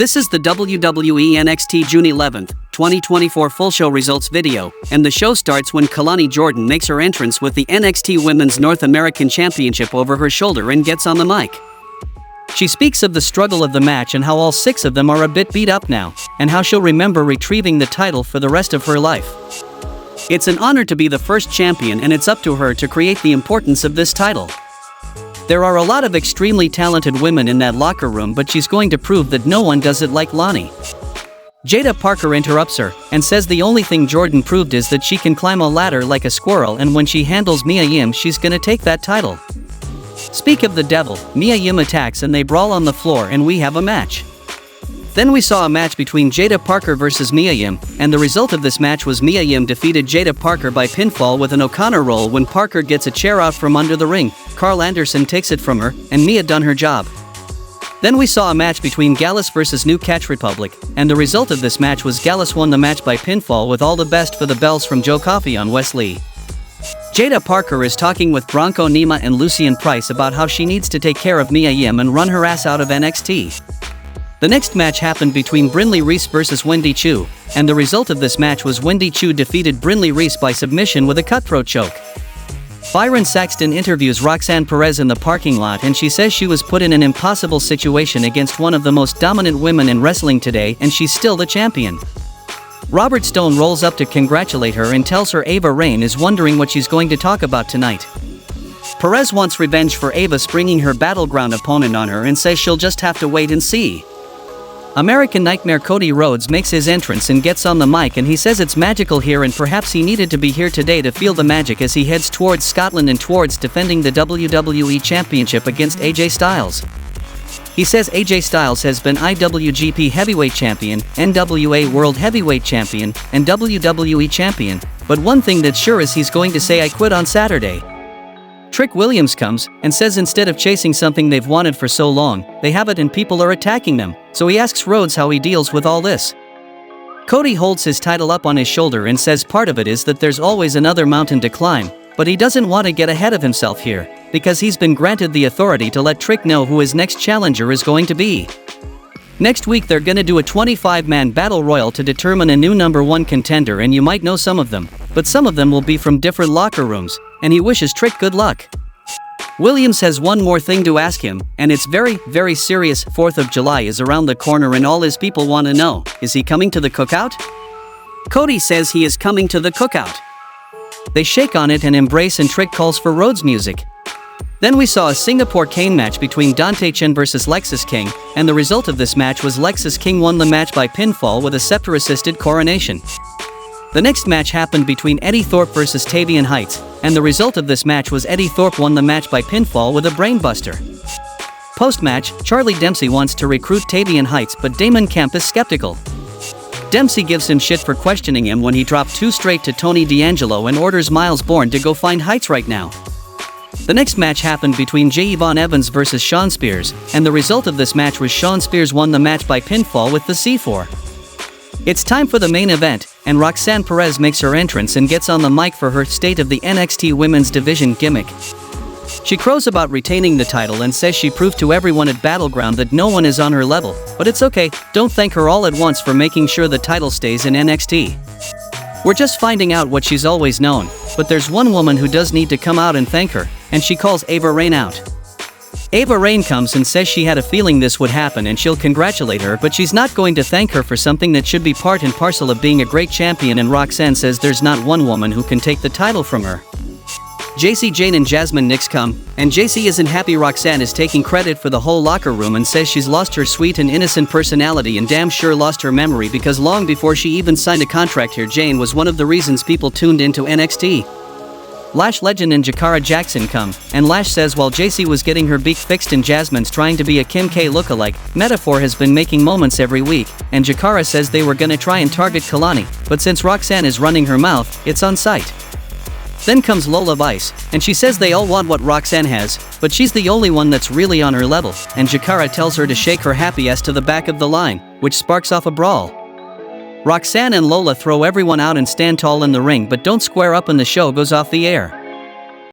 This is the WWE NXT June 11th, 2024 full show results video, and the show starts when Kalani Jordan makes her entrance with the NXT Women's North American Championship over her shoulder and gets on the mic. She speaks of the struggle of the match and how all 6 of them are a bit beat up now, and how she'll remember retrieving the title for the rest of her life. It's an honor to be the first champion, and it's up to her to create the importance of this title. There are a lot of extremely talented women in that locker room, but she's going to prove that no one does it like Lani. Jada Parker interrupts her, and says the only thing Jordan proved is that she can climb a ladder like a squirrel, and when she handles Mia Yim she's gonna take that title. Speak of the devil, Mia Yim attacks and they brawl on the floor and we have a match. Then we saw a match between Jada Parker versus Mia Yim, and the result of this match was Mia Yim defeated Jada Parker by pinfall with an O'Connor roll. When Parker gets a chair out from under the ring, Carl Anderson takes it from her, and Mia done her job. Then we saw a match between Gallus versus New Catch Republic, and the result of this match was Gallus won the match by pinfall with all the best for the bells from Joe Coffey on Wes Lee. Jada Parker is talking with Bronco Nima and Lucian Price about how she needs to take care of Mia Yim and run her ass out of NXT. The next match happened between Brinley Reese versus Wendy Chu, and the result of this match was Wendy Chu defeated Brinley Reese by submission with a cutthroat choke. Byron Saxton interviews Roxanne Perez in the parking lot, and she says she was put in an impossible situation against one of the most dominant women in wrestling today, and she's still the champion. Robert Stone rolls up to congratulate her and tells her Ava Raine is wondering what she's going to talk about tonight. Perez wants revenge for Ava springing her battleground opponent on her and says she'll just have to wait and see. American Nightmare Cody Rhodes makes his entrance and gets on the mic, and he says it's magical here and perhaps he needed to be here today to feel the magic as he heads towards Scotland and towards defending the WWE Championship against AJ Styles. He says AJ Styles has been IWGP Heavyweight Champion, NWA World Heavyweight Champion, and WWE Champion, but one thing that's sure is he's going to say I quit on Saturday. Trick Williams comes and says instead of chasing something they've wanted for so long, they have it and people are attacking them, so he asks Rhodes how he deals with all this. Cody holds his title up on his shoulder and says part of it is that there's always another mountain to climb, but he doesn't want to get ahead of himself here, because he's been granted the authority to let Trick know who his next challenger is going to be. Next week they're gonna do a 25-man battle royal to determine a new #1 contender, and you might know some of them, but some of them will be from different locker rooms, and he wishes Trick good luck. Williams has one more thing to ask him, and it's very, very serious. 4th of July is around the corner and all his people want to know, is he coming to the cookout? Cody says he is coming to the cookout. They shake on it and embrace, and Trick calls for Rhodes music. Then we saw a Singapore cane match between Dante Chen versus Lexis King, and the result of this match was Lexis King won the match by pinfall with a scepter-assisted coronation. The next match happened between Eddie Thorpe versus Tavian Heights, and the result of this match was Eddie Thorpe won the match by pinfall with a brainbuster. Post-match, Charlie Dempsey wants to recruit Tavian Heights, but Damon Kemp is skeptical. Dempsey gives him shit for questioning him when he dropped 2 straight to Tony D'Angelo and orders Miles Bourne to go find Heights right now. The next match happened between J. Yvonne Evans versus Shawn Spears, and the result of this match was Shawn Spears won the match by pinfall with the C4. It's time for the main event, and Roxanne Perez makes her entrance and gets on the mic for her State of the NXT Women's Division gimmick. She crows about retaining the title and says she proved to everyone at Battleground that no one is on her level, but it's okay, don't thank her all at once for making sure the title stays in NXT. We're just finding out what she's always known, but there's one woman who does need to come out and thank her, and she calls Ava Raine out. Ava Raine comes and says she had a feeling this would happen and she'll congratulate her, but she's not going to thank her for something that should be part and parcel of being a great champion, and Roxanne says there's not one woman who can take the title from her. JC Jane and Jasmine Nix come, and JC isn't happy Roxanne is taking credit for the whole locker room and says she's lost her sweet and innocent personality and damn sure lost her memory, because long before she even signed a contract here, Jane was one of the reasons people tuned into NXT. Lash Legend and Jakara Jackson come, and Lash says while JC was getting her beak fixed and Jasmine's trying to be a Kim K lookalike, Metaphor has been making moments every week, and Jakara says they were gonna try and target Kalani, but since Roxanne is running her mouth, it's on sight. Then comes Lola Vice, and she says they all want what Roxanne has, but she's the only one that's really on her level, and Jakara tells her to shake her happy ass to the back of the line, which sparks off a brawl. Roxanne and Lola throw everyone out and stand tall in the ring, but don't square up and the show goes off the air.